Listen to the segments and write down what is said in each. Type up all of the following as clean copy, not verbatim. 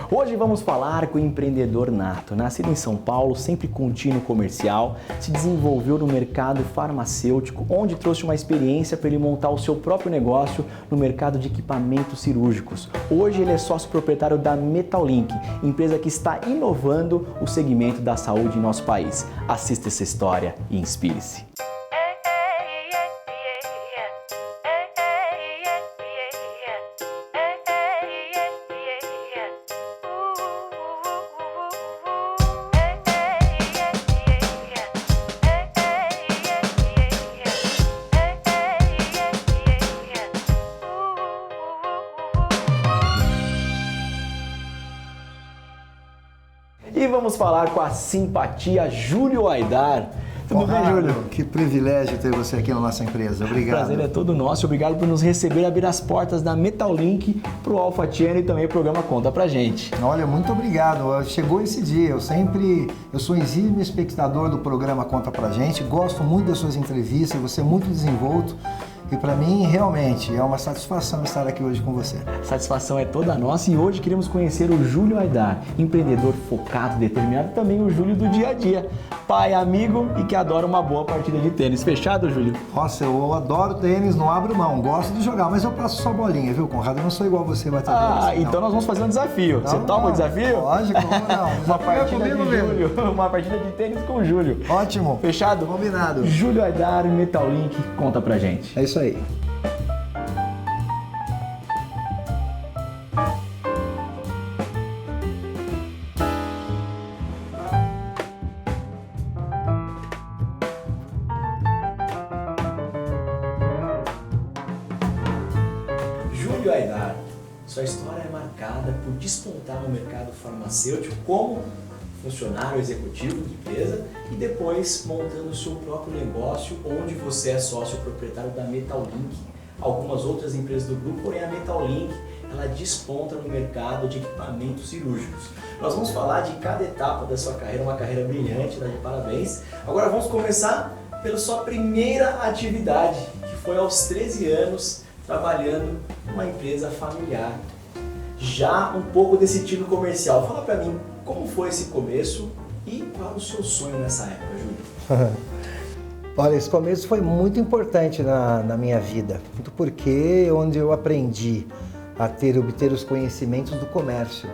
Hoje vamos falar com o empreendedor nato. Nascido em São Paulo, sempre contínuo comercial, se desenvolveu no mercado farmacêutico, onde trouxe uma experiência para ele montar o seu próprio negócio no mercado de equipamentos cirúrgicos. Hoje ele é sócio proprietário da Metalink, empresa que está inovando o segmento da saúde em nosso país. Assista essa história e inspire-se. E vamos falar com a simpatia Júlio Aidar. Tudo bem, Júlio? Que privilégio ter você aqui na nossa empresa. Obrigado. O prazer é todo nosso. Obrigado por nos receber, abrir as portas da Metalink para o Alpha Channel e também o programa Conta Pra Gente. Olha, muito obrigado. Chegou esse dia. Eu sou exímio espectador do programa Conta Pra Gente. Gosto muito das suas entrevistas. Você é muito desenvolto. E para mim, realmente, é uma satisfação estar aqui hoje com você. A satisfação é toda nossa e hoje queremos conhecer o Júlio Aidar, empreendedor focado, determinado, também o Júlio do dia a dia, pai, amigo e que adora uma boa partida de tênis. Fechado, Júlio? Nossa, eu adoro tênis, não abro mão, gosto de jogar, mas eu passo só bolinha, viu, Conrado? Eu não sou igual você, batedor. Então nós vamos fazer um desafio. Você topa o desafio? Lógico, não. Uma partida de Júlio, uma partida de tênis com o Júlio. Ótimo. Fechado? Combinado. Júlio Aidar, Metalink, conta pra gente. É isso aí. Júlio Aidar, sua história é marcada por despontar no mercado farmacêutico como funcionário executivo de empresa e depois montando o seu próprio negócio, onde você é sócio proprietário da Metalink, algumas outras empresas do grupo, porém a Metalink ela desponta no mercado de equipamentos cirúrgicos. Nós vamos falar de cada etapa da sua carreira, uma carreira brilhante, tá de parabéns. Agora vamos começar pela sua primeira atividade, que foi aos 13 anos, trabalhando numa empresa familiar. Já um pouco desse tipo comercial. Fala pra mim, como foi esse começo e qual o seu sonho nessa época, Júlio? Olha, esse começo foi muito importante na minha vida, muito porque onde eu aprendi a obter os conhecimentos do comércio.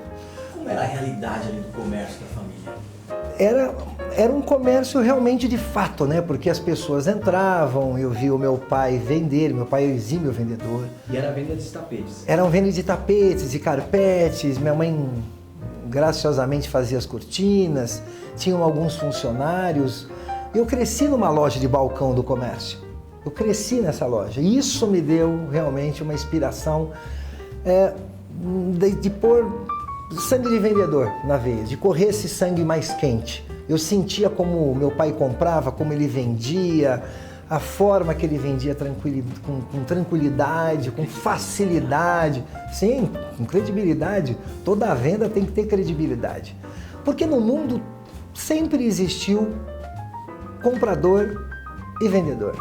Como era a realidade ali do comércio da família? Era um comércio realmente de fato, né? Porque as pessoas entravam, eu vi o meu pai vender, meu pai é exímio vendedor. E era venda de tapetes? Eram vendas de tapetes, de carpetes, minha mãe graciosamente fazia as cortinas, tinham alguns funcionários. Eu cresci numa loja de balcão do comércio, eu cresci nessa loja e isso me deu realmente uma inspiração de pôr sangue de vendedor na veia, de correr esse sangue mais quente. Eu sentia como meu pai comprava, como ele vendia, a forma que ele vendia com tranquilidade, com facilidade. Sim, com credibilidade. Toda a venda tem que ter credibilidade. Porque no mundo sempre existiu comprador e vendedor.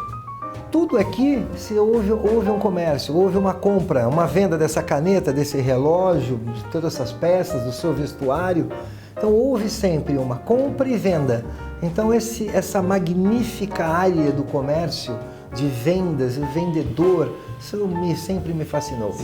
Tudo aqui, se houve um comércio, houve uma compra, uma venda dessa caneta, desse relógio, de todas essas peças, do seu vestuário. Então houve sempre uma compra e venda. Então essa magnífica área do comércio, de vendas, o vendedor, isso sempre me fascinou.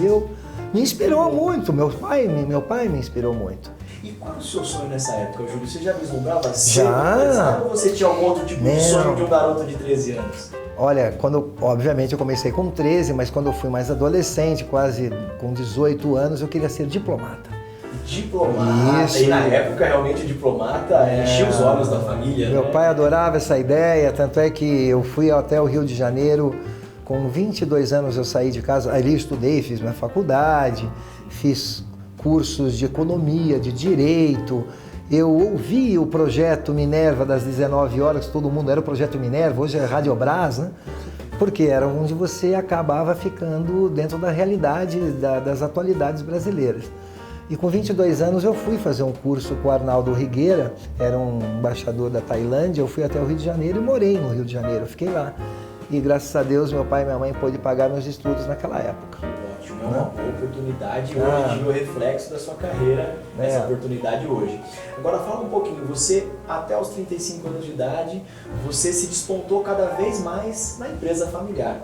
Me inspirou muito, meu pai me inspirou muito. E qual o seu sonho nessa época, Júlio? Você já vislumbrava Já. Ou você tinha algum outro tipo de sonho de um garoto de 13 anos? Olha, obviamente eu comecei com 13, mas quando eu fui mais adolescente, quase com 18 anos, eu queria ser diplomata. Diplomata. Isso. E na época realmente o diplomata enchia os olhos da família. Meu pai adorava essa ideia, tanto é que eu fui até o Rio de Janeiro, com 22 anos eu saí de casa, ali estudei, fiz minha faculdade, fiz cursos de economia, de direito. Eu ouvi o projeto Minerva das 19 horas, todo mundo era o projeto Minerva, hoje é Radiobras, né? Porque era onde você acabava ficando dentro da realidade das atualidades brasileiras. E com 22 anos eu fui fazer um curso com o Arnaldo Rigueira, era um embaixador da Tailândia, eu fui até o Rio de Janeiro e morei no Rio de Janeiro, fiquei lá. E graças a Deus meu pai e minha mãe pôde pagar meus estudos naquela época. Ótimo. é uma boa oportunidade hoje, o reflexo da sua carreira, essa oportunidade hoje. Agora fala um pouquinho, você até os 35 anos de idade, você se despontou cada vez mais na empresa familiar.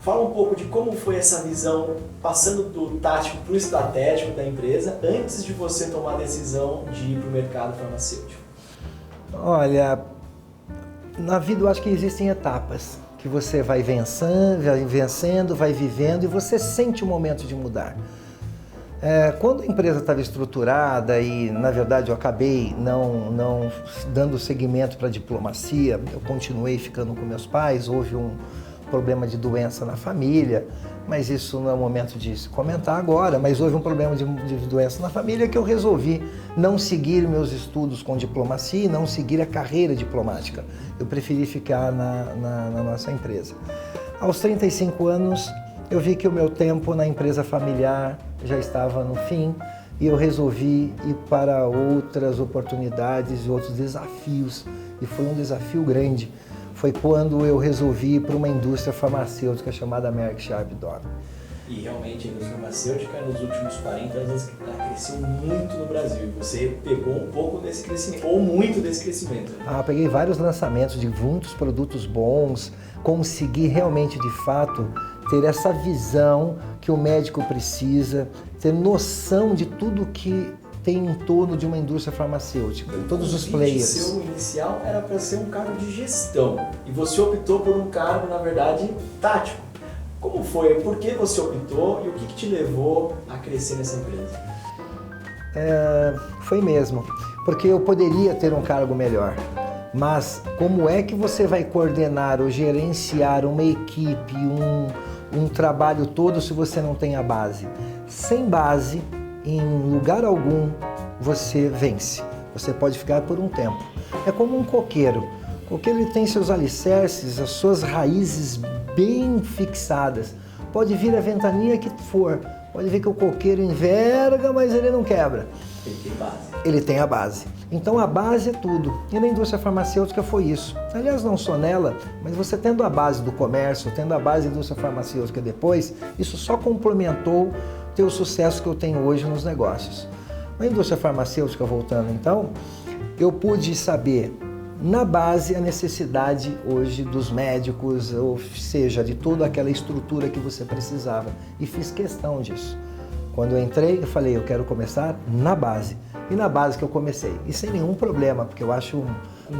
Fala um pouco de como foi essa visão, passando do tático para o estratégico da empresa, antes de você tomar a decisão de ir para o mercado farmacêutico. Olha, na vida eu acho que existem etapas que você vai vencendo, vai vivendo e você sente o momento de mudar. Quando a empresa estava estruturada e, na verdade, eu acabei não dando seguimento para a diplomacia, eu continuei ficando com meus pais, houve um problema de doença na família, mas isso não é o momento de se comentar agora, mas houve um problema de doença na família que eu resolvi não seguir meus estudos com diplomacia e não seguir a carreira diplomática. Eu preferi ficar na nossa empresa. Aos 35 anos, eu vi que o meu tempo na empresa familiar já estava no fim e eu resolvi ir para outras oportunidades e outros desafios, e foi um desafio grande. Foi quando eu resolvi ir para uma indústria farmacêutica chamada Merck Sharp Dohme. E realmente a indústria farmacêutica nos últimos 40 anos cresceu muito no Brasil. E você pegou um pouco desse crescimento, ou muito desse crescimento. Eu peguei vários lançamentos de muitos produtos bons, consegui realmente, de fato, ter essa visão que o médico precisa, ter noção de tudo que tem em torno de uma indústria farmacêutica, todos os players. O seu inicial era para ser um cargo de gestão e você optou por um cargo, na verdade, tático. Como foi? Por que você optou e o que te levou a crescer nessa empresa? Foi mesmo, porque eu poderia ter um cargo melhor, mas como é que você vai coordenar ou gerenciar uma equipe, um trabalho todo se você não tem a base? Sem base, em lugar algum, você vence. Você pode ficar por um tempo. É como um coqueiro. O coqueiro ele tem seus alicerces, as suas raízes bem fixadas. Pode vir a ventania que for. Pode ver que o coqueiro enverga, mas ele não quebra. Ele tem base. Ele tem a base. Então a base é tudo. E na indústria farmacêutica foi isso. Aliás, não só nela, mas você tendo a base do comércio, tendo a base da indústria farmacêutica depois, isso só complementou ter o sucesso que eu tenho hoje nos negócios. Na indústria farmacêutica, voltando então, eu pude saber na base a necessidade hoje dos médicos, ou seja, de toda aquela estrutura que você precisava, e fiz questão disso. Quando eu entrei, eu falei, eu quero começar na base. E na base que eu comecei, e sem nenhum problema, porque eu acho um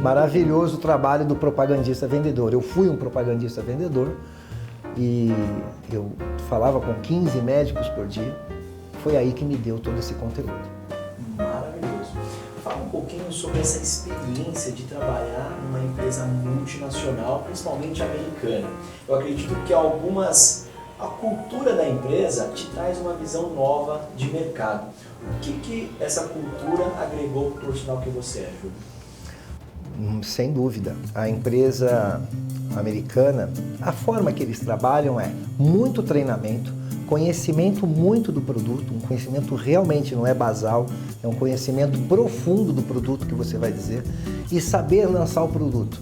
maravilhoso o trabalho do propagandista vendedor. Eu fui um propagandista vendedor, e eu falava com 15 médicos por dia. Foi aí que me deu todo esse conteúdo. Maravilhoso. Fala um pouquinho sobre essa experiência de trabalhar numa empresa multinacional, principalmente americana. Eu acredito que a cultura da empresa te traz uma visão nova de mercado. O que essa cultura agregou para o profissional que você é, Júlio? Sem dúvida. A empresa americana, a forma que eles trabalham é muito treinamento, conhecimento muito do produto, um conhecimento realmente não é basal, é um conhecimento profundo do produto que você vai dizer, e saber lançar o produto.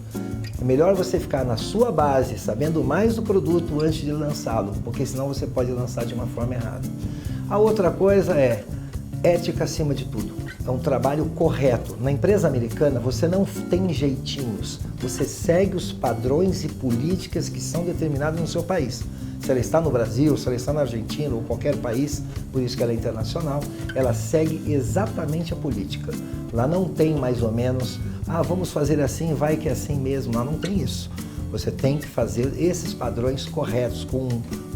É melhor você ficar na sua base, sabendo mais do produto antes de lançá-lo, porque senão você pode lançar de uma forma errada. A outra coisa é ética acima de tudo. É um trabalho correto. Na empresa americana, você não tem jeitinhos. Você segue os padrões e políticas que são determinados no seu país. Se ela está no Brasil, se ela está na Argentina ou qualquer país, por isso que ela é internacional, ela segue exatamente a política. Lá não tem mais ou menos, vamos fazer assim, vai que é assim mesmo. Lá não tem isso. Você tem que fazer esses padrões corretos, com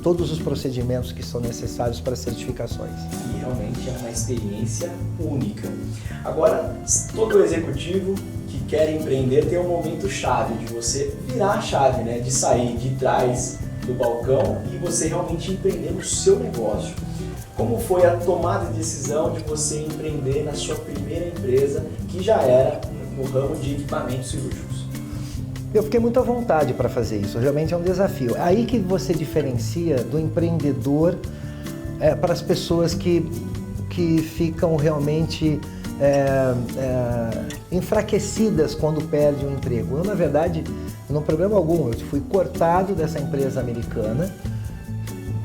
todos os procedimentos que são necessários para certificações. E realmente é uma experiência única. Agora, todo executivo que quer empreender tem um momento chave de você virar a chave, né? De sair de trás do balcão e você realmente empreender no seu negócio. Como foi a tomada de decisão de você empreender na sua primeira empresa, que já era no ramo de equipamentos cirúrgicos? Eu fiquei muito à vontade para fazer isso, realmente é um desafio. Aí que você diferencia do empreendedor para as pessoas que ficam realmente enfraquecidas quando perdem o emprego. Eu, na verdade, não há problema algum, eu fui cortado dessa empresa americana,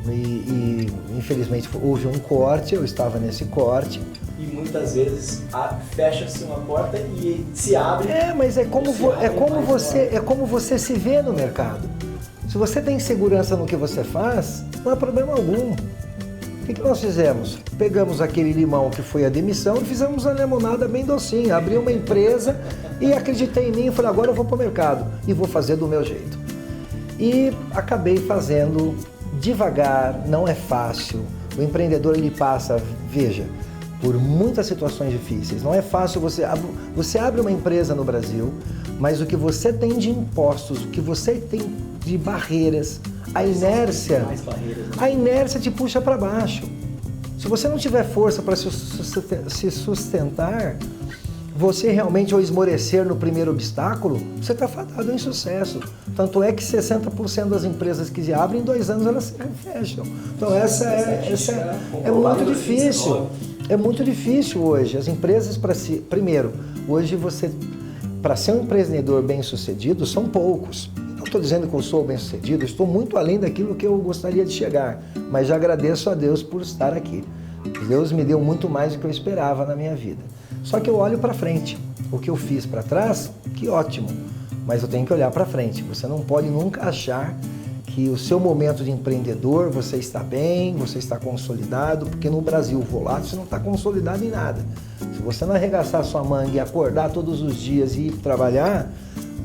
E infelizmente houve um corte, eu estava nesse corte. E muitas vezes fecha-se uma porta e se abre. Mas é como você se vê no mercado. Se você tem segurança no que você faz, não há problema algum. O que nós fizemos? Pegamos aquele limão que foi a demissão e fizemos uma limonada bem docinha. Abri uma empresa e acreditei em mim e falei, agora eu vou para o mercado e vou fazer do meu jeito. E acabei fazendo devagar, não é fácil. O empreendedor ele passa, veja, por muitas situações difíceis. Não é fácil, você abre uma empresa no Brasil, mas o que você tem de impostos, o que você tem de barreiras, a inércia te puxa para baixo. Se você não tiver força para se sustentar, você realmente ao esmorecer no primeiro obstáculo, você está fadado ao insucesso. Tanto é que 60% das empresas que abrem, em 2 anos elas se fecham. Então essa é muito difícil. É muito difícil hoje. As empresas primeiro, hoje para ser um empreendedor bem-sucedido, são poucos. Não estou dizendo que eu sou bem-sucedido, estou muito além daquilo que eu gostaria de chegar, mas já agradeço a Deus por estar aqui. Deus me deu muito mais do que eu esperava na minha vida. Só que eu olho para frente. O que eu fiz para trás, que ótimo, mas eu tenho que olhar para frente. Você não pode nunca achar que o seu momento de empreendedor, você está bem, você está consolidado, porque no Brasil volátil você não está consolidado em nada. Se você não arregaçar sua manga e acordar todos os dias e ir trabalhar,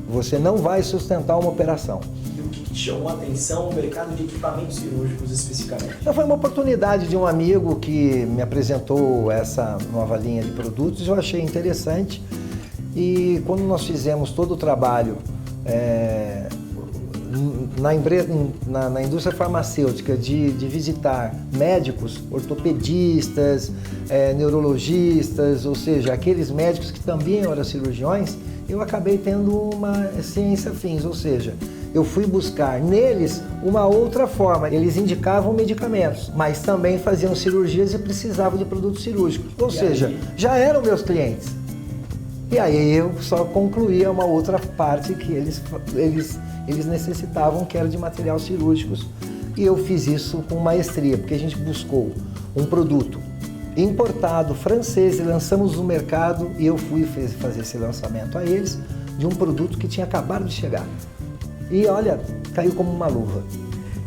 você não vai sustentar uma operação. E o que te chamou a atenção, o mercado de equipamentos cirúrgicos especificamente? Foi uma oportunidade de um amigo que me apresentou essa nova linha de produtos, eu achei interessante. E quando nós fizemos todo o trabalho na indústria farmacêutica de visitar médicos, ortopedistas, neurologistas, ou seja, aqueles médicos que também eram cirurgiões, eu acabei tendo uma ciência fins, ou seja, eu fui buscar neles uma outra forma. Eles indicavam medicamentos, mas também faziam cirurgias e precisavam de produtos cirúrgicos, ou seja, já eram meus clientes. E aí eu só concluía uma outra parte que eles necessitavam, que era de materiais cirúrgicos. E eu fiz isso com maestria, porque a gente buscou um produto importado, francês, e lançamos no mercado, e eu fui fazer esse lançamento a eles, de um produto que tinha acabado de chegar. E olha, caiu como uma luva.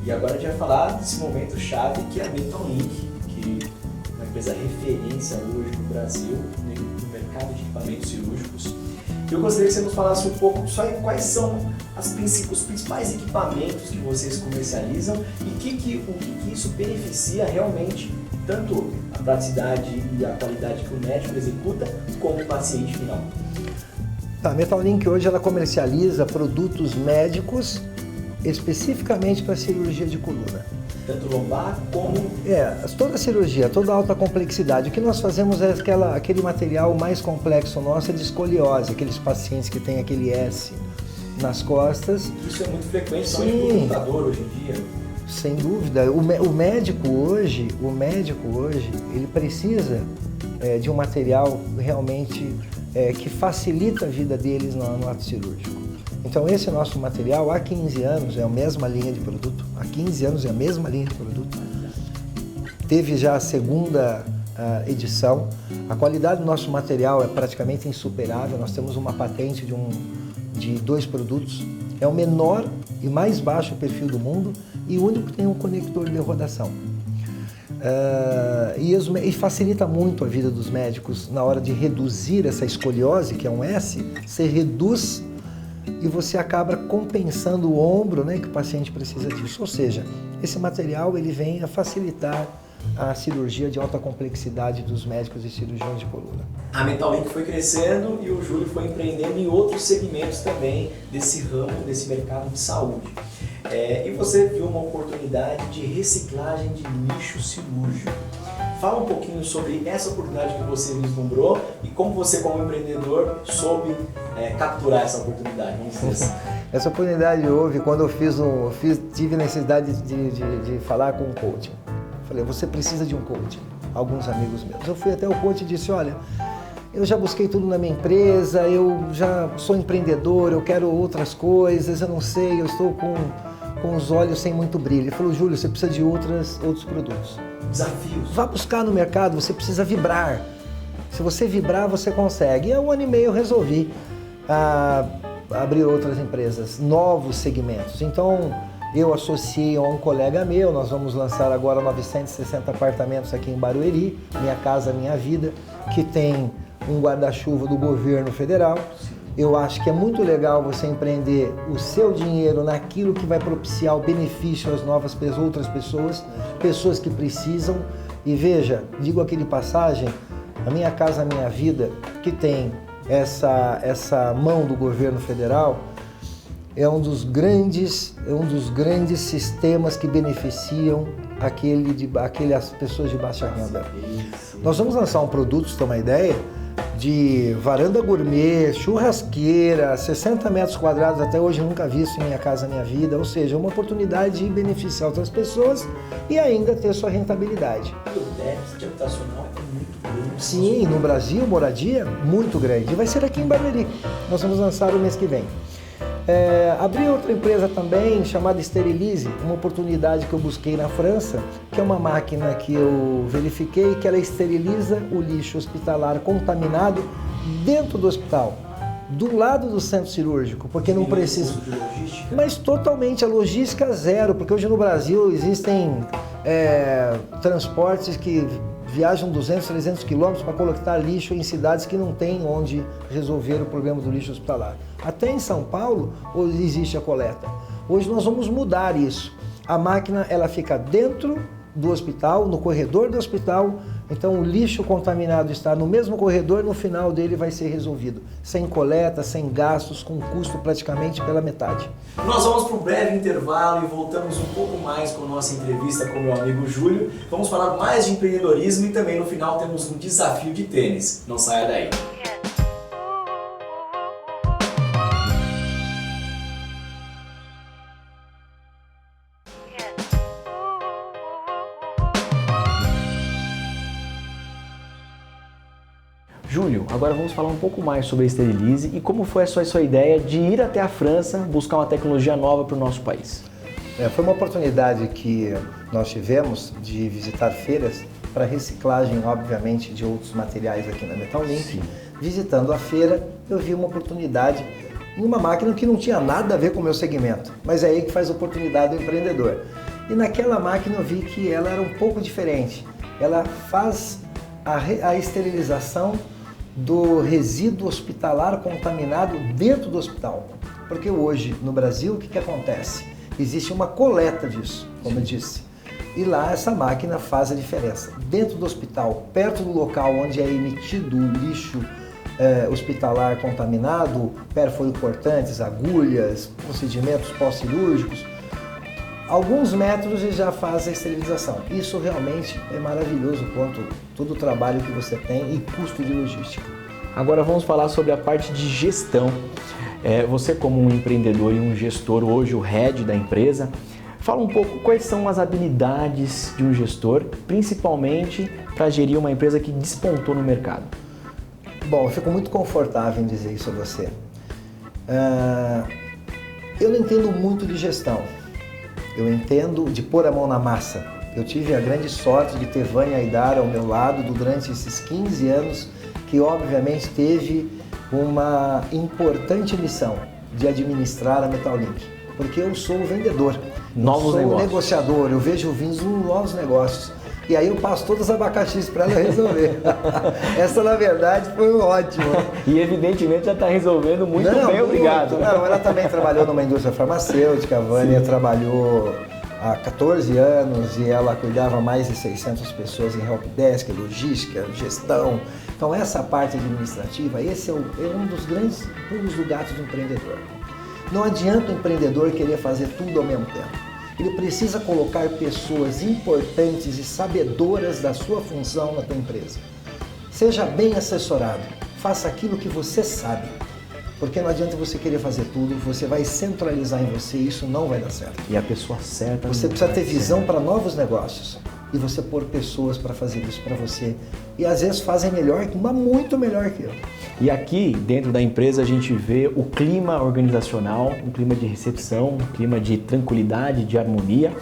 E agora a gente vai falar desse momento chave, que é a Metal Link, que é uma empresa referência hoje no Brasil, no mercado de equipamentos cirúrgicos. Eu gostaria que você nos falasse um pouco sobre quais são os principais equipamentos que vocês comercializam e o que isso beneficia realmente, tanto a praticidade e a qualidade que o médico executa, como o paciente final. A Metal Link hoje ela comercializa produtos médicos especificamente para cirurgia de coluna. Tanto lombar como... toda cirurgia, toda alta complexidade. O que nós fazemos é aquele material mais complexo nosso é de escoliose, aqueles pacientes que têm aquele S nas costas. Isso é muito frequente, somente no computador hoje em dia. Sem dúvida. O médico hoje, ele precisa de um material realmente que facilita a vida deles no ato cirúrgico. Então esse nosso material há 15 anos é a mesma linha de produto. Há 15 anos é a mesma linha de produto. Teve já a segunda edição. A qualidade do nosso material é praticamente insuperável. Nós temos uma patente de 2 produtos. É o menor e mais baixo perfil do mundo e o único que tem um conector de rodação. E facilita muito a vida dos médicos na hora de reduzir essa escoliose, que é um S, você reduz e você acaba compensando o ombro, né, que o paciente precisa disso. Ou seja, esse material ele vem a facilitar a cirurgia de alta complexidade dos médicos e cirurgiões de coluna. A Metal Link foi crescendo e o Júlio foi empreendendo em outros segmentos também desse ramo, desse mercado de saúde. E você viu uma oportunidade de reciclagem de lixo cirúrgico. Fala um pouquinho sobre essa oportunidade que você vislumbrou e como você, como empreendedor, soube capturar essa oportunidade. Vamos dizer assim. Essa oportunidade houve quando eu tive necessidade de falar com um coaching. Falei, você precisa de um coaching. Alguns amigos meus. Eu fui até o coaching e disse, olha, eu já busquei tudo na minha empresa, eu já sou empreendedor, eu quero outras coisas, eu não sei, eu estou com com os olhos sem muito brilho. Ele falou, Júlio, você precisa de outros produtos. Desafios. Vá buscar no mercado, você precisa vibrar. Se você vibrar, você consegue. E há 1 ano e meio eu resolvi abrir outras empresas, novos segmentos. Então, eu associei a um colega meu, nós vamos lançar agora 960 apartamentos aqui em Barueri, Minha Casa Minha Vida, que tem um guarda-chuva do governo federal. Eu acho que é muito legal você empreender o seu dinheiro naquilo que vai propiciar o benefício às outras pessoas, pessoas que precisam. E veja, digo aqui de passagem, a Minha Casa Minha Vida, que tem essa mão do governo federal, é um dos grandes sistemas que beneficiam aquelas pessoas de baixa renda. Nós vamos lançar um produto, se tem uma ideia, de varanda gourmet, churrasqueira, 60 metros quadrados, até hoje eu nunca vi isso em Minha Casa Minha Vida, ou seja, uma oportunidade de beneficiar outras pessoas e ainda ter sua rentabilidade. E o déficit habitacional é muito grande. Sim, no Brasil, moradia, muito grande. E vai ser aqui em Barueri. Nós vamos lançar o mês que vem. Abri outra empresa também, chamada Sterilize, uma oportunidade que eu busquei na França, que é uma máquina que eu verifiquei que ela esteriliza o lixo hospitalar contaminado dentro do hospital, do lado do centro cirúrgico, porque não precisa... Mas totalmente, a logística zero, porque hoje no Brasil existem transportes que viajam 200, 300 quilômetros para coletar lixo em cidades que não têm onde resolver o problema do lixo hospitalar. Até em São Paulo existe a coleta. Hoje nós vamos mudar isso. A máquina ela fica dentro do hospital, no corredor do hospital, então o lixo contaminado está no mesmo corredor, no final dele vai ser resolvido. Sem coleta, sem gastos, com custo praticamente pela metade. Nós vamos para um breve intervalo e voltamos um pouco mais com a nossa entrevista com o meu amigo Júlio. Vamos falar mais de empreendedorismo e também no final temos um desafio de tênis. Não saia daí. Júlio, agora vamos falar um pouco mais sobre a Sterilize e como foi a sua ideia de ir até a França buscar uma tecnologia nova para o nosso país. Foi uma oportunidade que nós tivemos de visitar feiras para reciclagem, obviamente, de outros materiais aqui na Metalink. Sim. Visitando a feira, eu vi uma oportunidade em uma máquina que não tinha nada a ver com o meu segmento, mas é aí que faz a oportunidade do empreendedor. E naquela máquina eu vi que ela era um pouco diferente. Ela faz a esterilização do resíduo hospitalar contaminado dentro do hospital. Porque hoje, no Brasil, o que acontece? Existe uma coleta disso, como eu disse. E lá essa máquina faz a diferença. Dentro do hospital, perto do local onde é emitido o lixo hospitalar contaminado, pérfuro cortantes, agulhas, procedimentos pós-cirúrgicos, alguns metros e já faz a esterilização. Isso realmente é maravilhoso quanto todo o trabalho que você tem e custo de logística. Agora vamos falar sobre a parte de gestão. Você como um empreendedor e um gestor, hoje o head da empresa, fala um pouco quais são as habilidades de um gestor, principalmente para gerir uma empresa que despontou no mercado. Bom, eu fico muito confortável em dizer isso a você. Eu não entendo muito de gestão. Eu entendo de pôr a mão na massa. Eu tive a grande sorte de ter Vânia Aidar ao meu lado durante esses 15 anos, que obviamente teve uma importante missão de administrar a Metalink. Porque eu sou o vendedor, novos sou negócios. O negociador, eu vejo vinhos nos novos negócios. E aí eu passo todos os abacaxis para ela resolver. Essa, na verdade, foi ótimo. E evidentemente já está resolvendo muito bem, obrigado. Não, ela também trabalhou numa indústria farmacêutica, a Vânia trabalhou há 14 anos e ela cuidava mais de 600 pessoas em helpdesk, logística, gestão. Então essa parte administrativa, esse é um dos grandes pulos do gato do empreendedor. Não adianta o empreendedor querer fazer tudo ao mesmo tempo. Ele precisa colocar pessoas importantes e sabedoras da sua função na tua empresa. Seja bem assessorado, faça aquilo que você sabe. Porque não adianta você querer fazer tudo, você vai centralizar em você e isso não vai dar certo. E a pessoa certa... Você precisa ter visão para novos negócios e você pôr pessoas para fazer isso para você. E às vezes fazem melhor, mas muito melhor que eu. E aqui dentro da empresa a gente vê o clima organizacional, um clima de recepção, um clima de tranquilidade, de harmonia.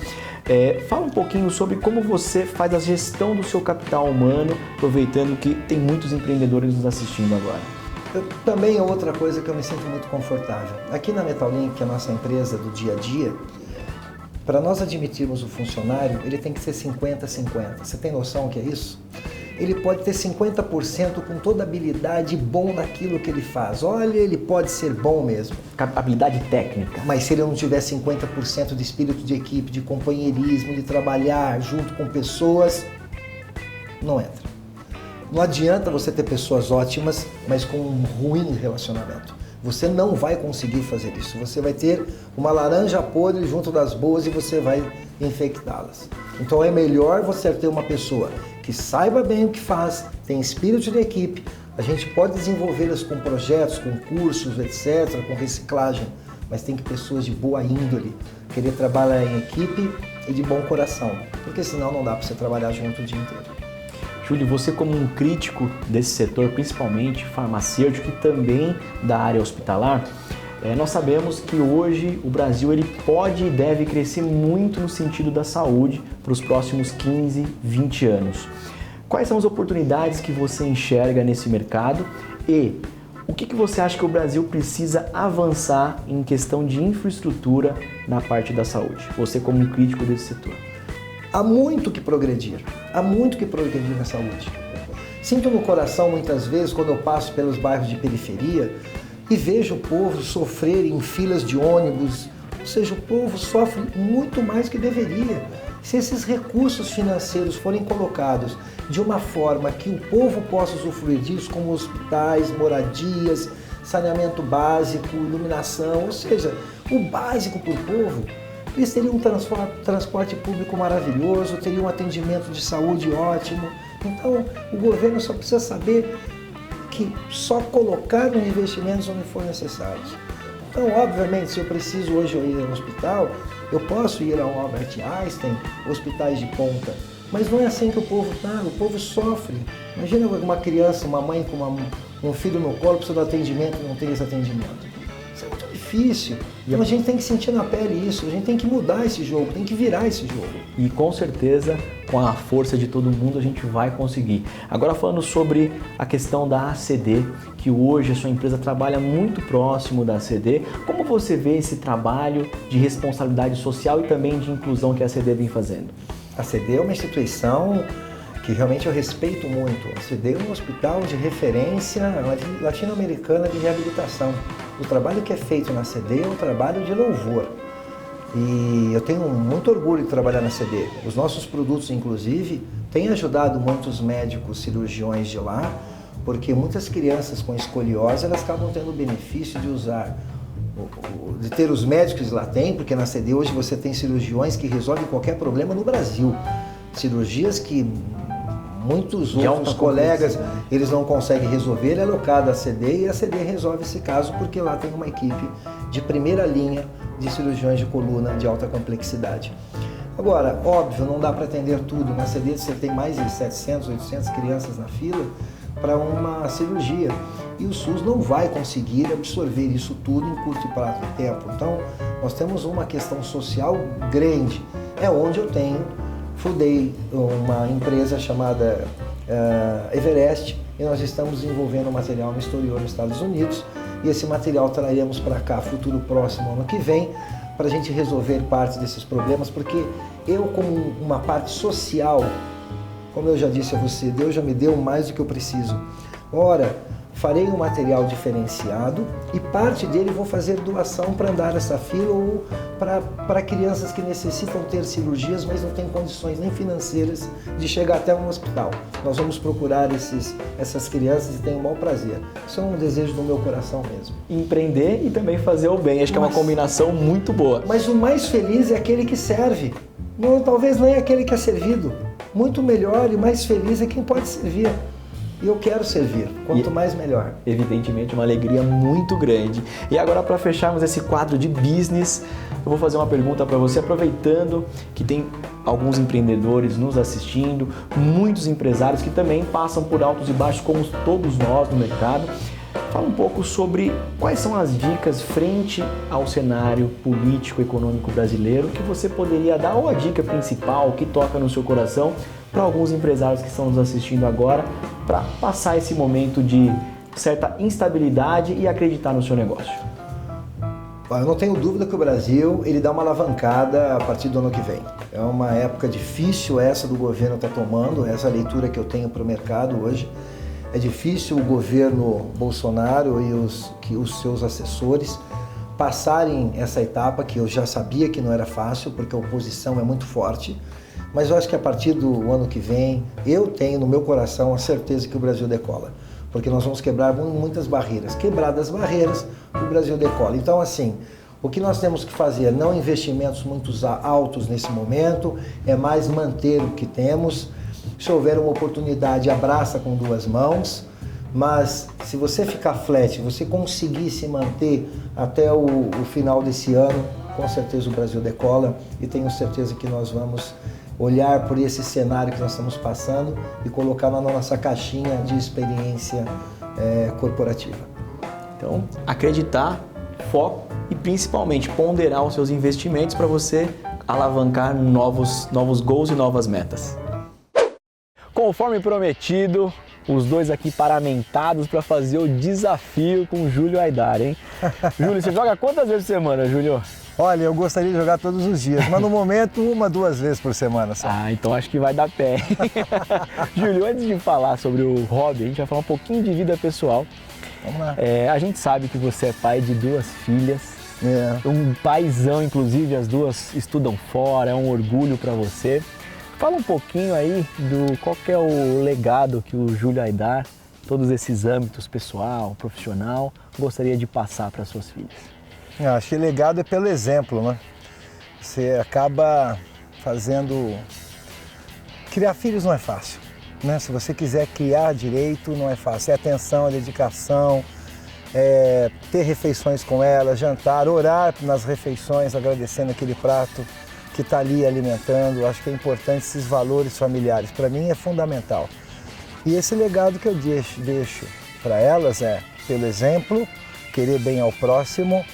Fala um pouquinho sobre como você faz a gestão do seu capital humano, aproveitando que tem muitos empreendedores nos assistindo agora. Também é outra coisa que eu me sinto muito confortável. Aqui na Metalink, que é a nossa empresa do dia a dia, para nós admitirmos o funcionário, ele tem que ser 50-50. Você tem noção o que é isso? Ele pode ter 50% com toda habilidade bom naquilo que ele faz. Olha, ele pode ser bom mesmo. Habilidade técnica. Mas se ele não tiver 50% de espírito de equipe, de companheirismo, de trabalhar junto com pessoas, não entra. Não adianta você ter pessoas ótimas, mas com um ruim relacionamento. Você não vai conseguir fazer isso. Você vai ter uma laranja podre junto das boas e você vai infectá-las. Então é melhor você ter uma pessoa que saiba bem o que faz, tem espírito de equipe. A gente pode desenvolvê-las com projetos, com cursos, etc., com reciclagem, mas tem que ter pessoas de boa índole, querer trabalhar em equipe e de bom coração, porque senão não dá para você trabalhar junto o dia inteiro. Júlio, você como um crítico desse setor, principalmente farmacêutico e também da área hospitalar, nós sabemos que hoje o Brasil ele pode e deve crescer muito no sentido da saúde para os próximos 15, 20 anos. Quais são as oportunidades que você enxerga nesse mercado e o que você acha que o Brasil precisa avançar em questão de infraestrutura na parte da saúde? Você como um crítico desse setor. Há muito que progredir na saúde. Sinto no coração muitas vezes quando eu passo pelos bairros de periferia e vejo o povo sofrer em filas de ônibus, ou seja, o povo sofre muito mais que deveria. Se esses recursos financeiros forem colocados de uma forma que o povo possa usufruir disso, como hospitais, moradias, saneamento básico, iluminação, ou seja, o básico para o povo, eles teriam um transporte público maravilhoso, teriam um atendimento de saúde ótimo. Então, o governo só precisa saber que só colocar os investimentos onde for necessários. Então, obviamente, se eu preciso hoje ir ao hospital, eu posso ir ao Albert Einstein, hospitais de ponta, mas não é assim que o povo está, o povo sofre. Imagina uma criança, uma mãe com um filho no colo, precisa de atendimento e não tem esse atendimento. Isso é muito difícil. Então a gente tem que sentir na pele isso, a gente tem que mudar esse jogo, tem que virar esse jogo. E com certeza, com a força de todo mundo, a gente vai conseguir. Agora falando sobre a questão da ACD, que hoje a sua empresa trabalha muito próximo da ACD, como você vê esse trabalho de responsabilidade social e também de inclusão que a ACD vem fazendo? A ACD é uma instituição que realmente eu respeito muito. A ACD é um hospital de referência latino-americana de reabilitação. O trabalho que é feito na ACD é um trabalho de louvor. E eu tenho muito orgulho de trabalhar na ACD. Os nossos produtos, inclusive, têm ajudado muitos médicos cirurgiões de lá, porque muitas crianças com escoliose, elas acabam tendo o benefício de usar, de ter os médicos lá tem, porque na ACD hoje você tem cirurgiões que resolvem qualquer problema no Brasil. Cirurgias que muitos outros colegas, eles não conseguem resolver, ele é alocado à ACD e a ACD resolve esse caso porque lá tem uma equipe de primeira linha de cirurgiões de coluna de alta complexidade. Agora, óbvio, não dá para atender tudo. Na ACD você tem mais de 700, 800 crianças na fila para uma cirurgia e o SUS não vai conseguir absorver isso tudo em curto prazo de tempo. Então, nós temos uma questão social grande. É onde eu fundei uma empresa chamada Everest e nós estamos desenvolvendo material no exterior nos Estados Unidos e esse material traremos para cá, futuro próximo, ano que vem, para a gente resolver parte desses problemas, porque eu, como uma parte social, como eu já disse a você, Deus já me deu mais do que eu preciso. Ora, farei um material diferenciado e parte dele vou fazer doação para andar essa fila ou para crianças que necessitam ter cirurgias, mas não têm condições nem financeiras de chegar até um hospital. Nós vamos procurar essas crianças e tenho o maior prazer. Isso é um desejo do meu coração mesmo. Empreender e também fazer o bem, acho que é uma combinação muito boa. Mas o mais feliz é aquele que serve, não, talvez nem aquele que é servido. Muito melhor e mais feliz é quem pode servir. E eu quero servir, quanto mais melhor. Evidentemente, uma alegria muito grande. E agora, para fecharmos esse quadro de business, eu vou fazer uma pergunta para você, aproveitando que tem alguns empreendedores nos assistindo, muitos empresários que também passam por altos e baixos, como todos nós no mercado. Fala um pouco sobre quais são as dicas frente ao cenário político econômico brasileiro que você poderia dar, ou a dica principal que toca no seu coração para alguns empresários que estão nos assistindo agora, para passar esse momento de certa instabilidade e acreditar no seu negócio. Eu não tenho dúvida que o Brasil ele dá uma alavancada a partir do ano que vem. É uma época difícil essa do governo estar tomando, essa leitura que eu tenho para o mercado hoje. É difícil o governo Bolsonaro e os seus assessores passarem essa etapa, que eu já sabia que não era fácil, porque a oposição é muito forte. Mas eu acho que a partir do ano que vem, eu tenho no meu coração a certeza que o Brasil decola. Porque nós vamos quebrar muitas barreiras. Quebradas as barreiras, o Brasil decola. Então, assim, o que nós temos que fazer, não investimentos muito altos nesse momento, é mais manter o que temos. Se houver uma oportunidade, abraça com duas mãos, mas se você ficar flat, você conseguir se manter até o final desse ano, com certeza o Brasil decola e tenho certeza que nós vamos olhar por esse cenário que nós estamos passando e colocar na nossa caixinha de experiência corporativa. Então, acreditar, foco e principalmente ponderar os seus investimentos para você alavancar novos gols e novas metas. Conforme prometido, os dois aqui paramentados para fazer o desafio com o Júlio Aidar, hein? Júlio, você joga quantas vezes por semana, Júlio? Olha, eu gostaria de jogar todos os dias, mas no momento 1, 2 vezes por semana só. Ah, então acho que vai dar pé. Júlio, antes de falar sobre o hobby, a gente vai falar um pouquinho de vida pessoal. Vamos lá. A gente sabe que você é pai de 2 filhas, um paizão, inclusive, as 2 estudam fora, é um orgulho para você. Fala um pouquinho aí do qual que é o legado que o Júlio Aidar, todos esses âmbitos pessoal, profissional, gostaria de passar para suas filhas. Acho que o legado é pelo exemplo, né? Você acaba fazendo... Criar filhos não é fácil, né? Se você quiser criar direito, não é fácil. É atenção, é dedicação, é ter refeições com ela, jantar, orar nas refeições, agradecendo aquele prato que está ali alimentando. Acho que é importante esses valores familiares. Para mim é fundamental. E esse legado que eu deixo para elas é, pelo exemplo, querer bem ao próximo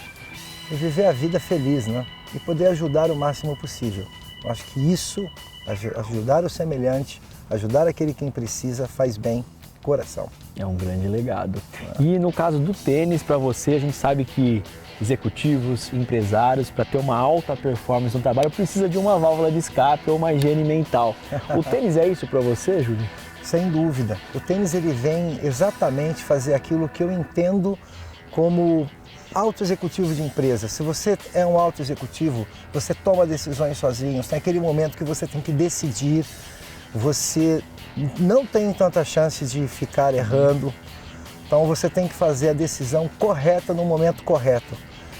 e viver a vida feliz, né? E poder ajudar o máximo possível. Eu acho que isso, ajudar o semelhante, ajudar aquele quem precisa, faz bem coração. É um grande legado. E no caso do tênis, para você, a gente sabe que executivos, empresários, para ter uma alta performance no trabalho, precisa de uma válvula de escape ou uma higiene mental. O tênis é isso para você, Júlio? Sem dúvida. O tênis ele vem exatamente fazer aquilo que eu entendo como alto executivo de empresa. Se você é um alto executivo, você toma decisões sozinho, tem aquele momento que você tem que decidir, você não tem tanta chance de ficar errando, então você tem que fazer a decisão correta no momento correto.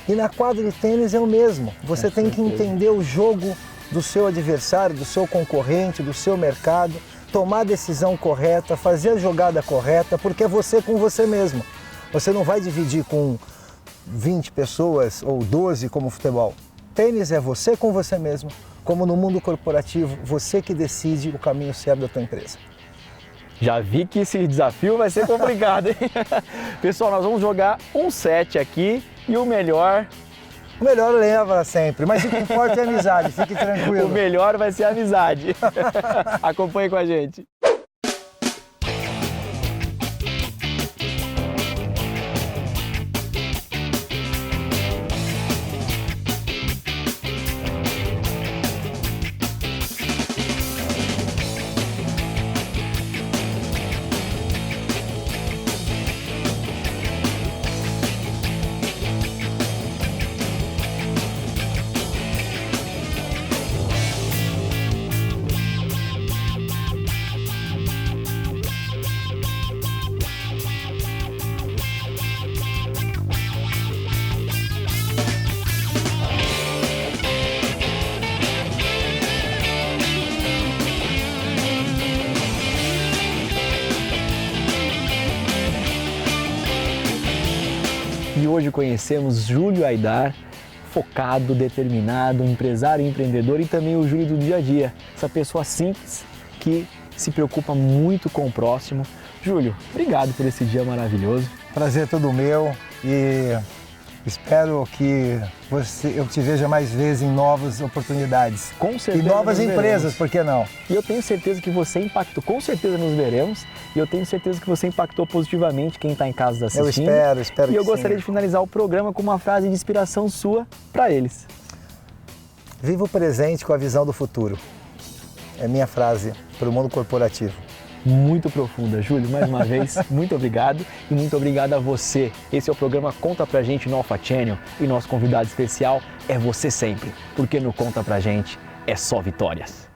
E na quadra de tênis é o mesmo, você tem que entender o jogo do seu adversário, do seu concorrente, do seu mercado, tomar a decisão correta, fazer a jogada correta, porque é você com você mesmo. Você não vai dividir com 20 pessoas ou 12 como futebol. Tênis é você com você mesmo, como no mundo corporativo, você que decide o caminho certo da tua empresa. Já vi que esse desafio vai ser complicado, hein? Pessoal, nós vamos jogar um set aqui e o melhor... O melhor leva sempre, mas o que importa é a amizade, fique tranquilo. O melhor vai ser a amizade. Acompanhe com a gente. E hoje conhecemos Júlio Aidar, focado, determinado, empresário, empreendedor e também o Júlio do dia a dia. Essa pessoa simples que se preocupa muito com o próximo. Júlio, obrigado por esse dia maravilhoso. Prazer todo meu e espero que eu te veja mais vezes em novas oportunidades. Com certeza. E novas nos empresas, veremos. por que não? E eu tenho certeza que você impactou, com certeza nos veremos, e eu tenho certeza que você impactou positivamente quem está em casa assistindo. Eu espero E eu que gostaria sim. de finalizar o programa com uma frase de inspiração sua para eles. Viva o presente com a visão do futuro. É minha frase para o mundo corporativo. Muito profunda, Júlio, mais uma vez, muito obrigado e muito obrigado a você. Esse é o programa Conta Pra Gente no Alpha Channel e nosso convidado especial é você sempre, porque no Conta Pra Gente é só vitórias.